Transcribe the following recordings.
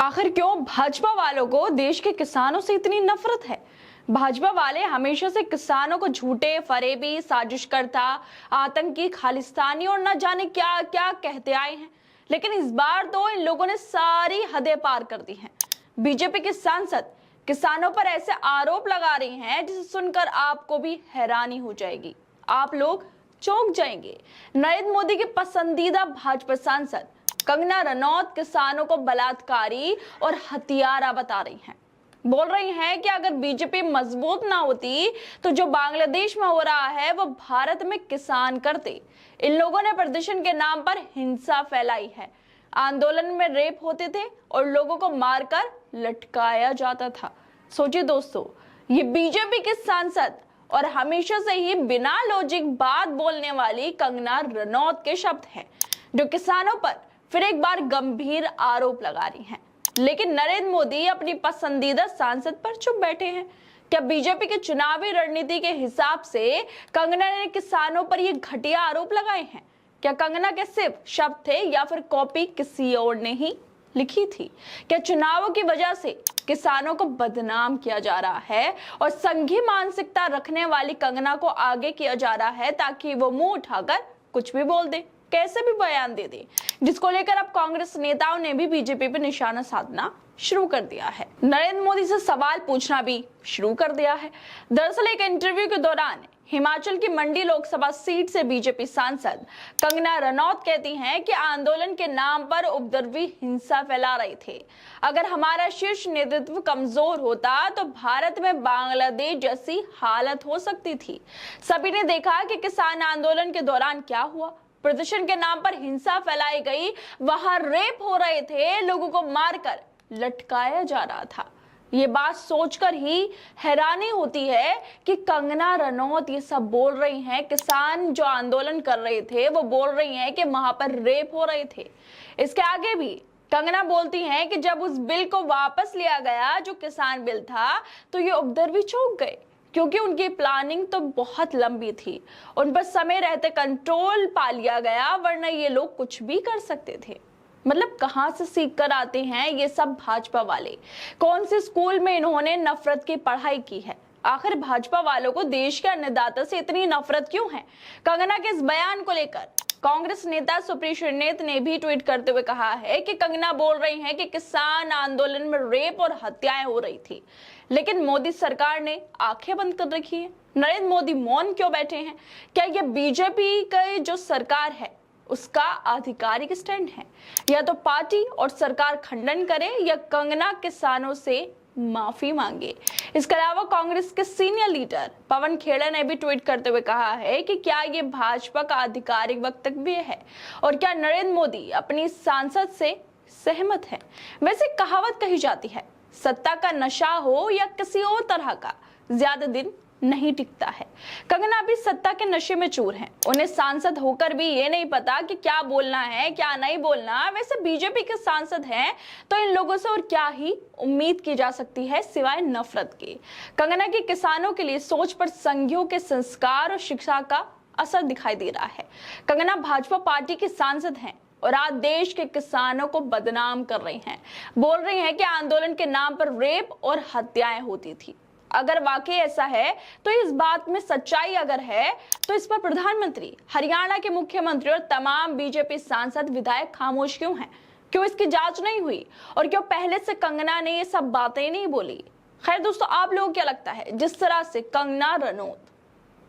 आखिर क्यों भाजपा वालों को देश के किसानों से इतनी नफरत है। भाजपा वाले हमेशा से किसानों को झूठे, फरेबी, साजिशकर्ता, आतंकी, खालिस्तानी और न जाने क्या क्या कहते आए हैं, लेकिन इस बार तो इन लोगों ने सारी हदें पार कर दी हैं। बीजेपी के सांसद किसानों पर ऐसे आरोप लगा रही हैं जिसे सुनकर आपको भी हैरानी हो जाएगी, आप लोग चौंक जाएंगे। नरेंद्र मोदी के पसंदीदा भाजपा सांसद कंगना रनौत किसानों को बलात्कारी और हत्यारा बता रही हैं। बोल रही हैं कि अगर बीजेपी मजबूत ना होती तो जो बांग्लादेश में हो रहा है वो भारत में किसान करते। इन लोगों ने प्रदर्शन के नाम पर हिंसा फैलाई है। आंदोलन में रेप होते थे और लोगों को मारकर लटकाया जाता था। सोचिए दोस्तों, ये बीजेपी के सांसद और हमेशा से ही बिना लॉजिक बात बोलने वाली कंगना रनौत के शब्द हैं, जो किसानों पर फिर एक बार गंभीर आरोप लगा रही हैं। लेकिन नरेंद्र मोदी अपनी पसंदीदा सांसद पर चुप बैठे हैं। क्या बीजेपी के चुनावी रणनीति के हिसाब से कंगना ने किसानों पर ये घटिया आरोप लगाए हैं? क्या कंगना के सिर्फ शब्द थे या फिर कॉपी किसी और ने ही लिखी थी? क्या चुनावों की वजह से किसानों को बदनाम किया जा रहा है और संघी मानसिकता रखने वाली कंगना को आगे किया जा रहा है ताकि वो मुंह उठाकर कुछ भी बोल दे, कैसे भी बयान दे दे, जिसको लेकर अब कांग्रेस नेताओं ने भी बीजेपी पर निशाना साधना शुरू कर दिया है। नरेंद्र मोदी से सवाल पूछना भी शुरू कर दिया है। दरअसल एक इंटरव्यू के दौरान हिमाचल की मंडी लोकसभा सीट से बीजेपी सांसद कंगना रनौत कहती हैं कि आंदोलन के नाम पर उपद्रवी हिंसा फैला रहे थे। अगर हमारा शीर्ष नेतृत्व कमजोर होता तो भारत में बांग्लादेश जैसी हालत हो सकती थी। सभी ने देखा कि किसान आंदोलन के दौरान क्या हुआ। प्रदर्शन के नाम पर हिंसा फैलाई गई, वहां रेप हो रहे थे, लोगों को मारकर लटकाया जा रहा था। ये बात सोचकर ही हैरानी होती है कि कंगना रनौत ये सब बोल रही हैं। किसान जो आंदोलन कर रहे थे वो बोल रही हैं कि वहां पर रेप हो रहे थे। इसके आगे भी कंगना बोलती हैं कि जब उस बिल को वापस लिया गया, जो किसान बिल था, तो ये उपद्रवी चौंक गए, क्योंकि उनकी प्लानिंग तो बहुत लंबी थी। उन पर समय रहते कंट्रोल पा लिया गया, वरना ये लोग कुछ भी कर सकते थे। मतलब कहां से सीख कर आते हैं ये सब भाजपा वाले? कौन से स्कूल में इन्होंने नफरत की पढ़ाई की है? आखिर भाजपा वालों को देश के अन्नदाता से इतनी नफरत क्यों है? कंगना के इस बयान को लेकर कांग्रेस नेता सुप्रीत श्रीनेत ने भी ट्वीट करते हुए कहा है कि कंगना बोल रही हैं कि किसान आंदोलन में रेप और हत्याएं हो रही थी, लेकिन मोदी सरकार ने आंखें बंद कर रखी है। नरेंद्र मोदी मौन क्यों बैठे हैं? क्या ये बीजेपी की जो सरकार है उसका आधिकारिक स्टैंड है? या तो पार्टी और सरकार खंडन करे या कंगना किसानों से माफी मांगे। इसके अलावा कांग्रेस के सीनियर लीडर पवन खेड़ा ने भी ट्वीट करते हुए कहा है कि क्या ये भाजपा का आधिकारिक वक्तव्य है और क्या नरेंद्र मोदी अपनी सांसद से सहमत है? वैसे कहावत कही जाती है, सत्ता का नशा हो या किसी और तरह का, ज्यादा दिन नहीं टिकता है। कंगना भी सत्ता के नशे में चूर हैं। उन्हें सांसद होकर भी ये नहीं पता कि क्या बोलना है क्या नहीं बोलना। वैसे बीजेपी के सांसद हैं तो इन लोगों से और क्या ही उम्मीद की जा सकती है सिवाय नफरत के। कंगना की किसानों के लिए सोच पर संघियों के संस्कार और शिक्षा का असर दिखाई दे रहा है। कंगना भाजपा पार्टी की सांसद हैं और आज देश के किसानों को बदनाम कर रही हैं। बोल रही हैं कि आंदोलन के नाम पर रेप और हत्याएं होती थी। अगर वाकई ऐसा है तो इस बात में सच्चाई अगर है तो इस पर प्रधानमंत्री, हरियाणा के मुख्यमंत्री और तमाम बीजेपी सांसद विधायक खामोश क्यों हैं? क्यों इसकी जांच नहीं हुई? और क्यों पहले से कंगना ने ये सब बातें नहीं बोली? खैर दोस्तों, आप लोगों को क्या लगता है जिस तरह से कंगना रनौत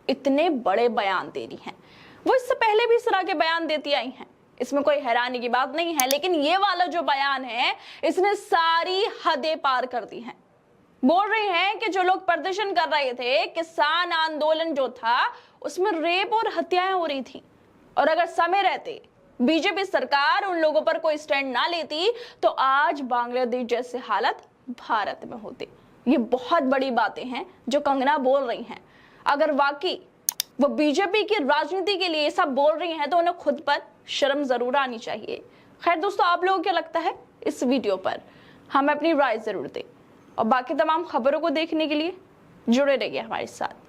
इतने बड़े बयान दे रही हैं, वो इससे पहले भी इस तरह के बयान देती आई हैं? इसमें कोई हैरानी की बात नहीं है, लेकिन ये वाला जो बयान है इसने सारी हदें पार कर दी हैं। बोल रहे हैं कि जो लोग प्रदर्शन कर रहे थे, किसान आंदोलन जो था, उसमें रेप और हत्याएं हो रही थी, और अगर समय रहते बीजेपी सरकार उन लोगों पर कोई स्टैंड ना लेती तो आज बांग्लादेश जैसे हालत भारत में होते। ये बहुत बड़ी बातें हैं जो कंगना बोल रही हैं। अगर वाकई वो बीजेपी की राजनीति के लिए सब बोल रही हैं तो उन्हें खुद पर शर्म जरूर आनी चाहिए। खैर दोस्तों, आप लोगों को क्या लगता है इस वीडियो पर? हमें अपनी राय जरूर दें और बाकी तमाम खबरों को देखने के लिए जुड़े रहिए हमारे साथ।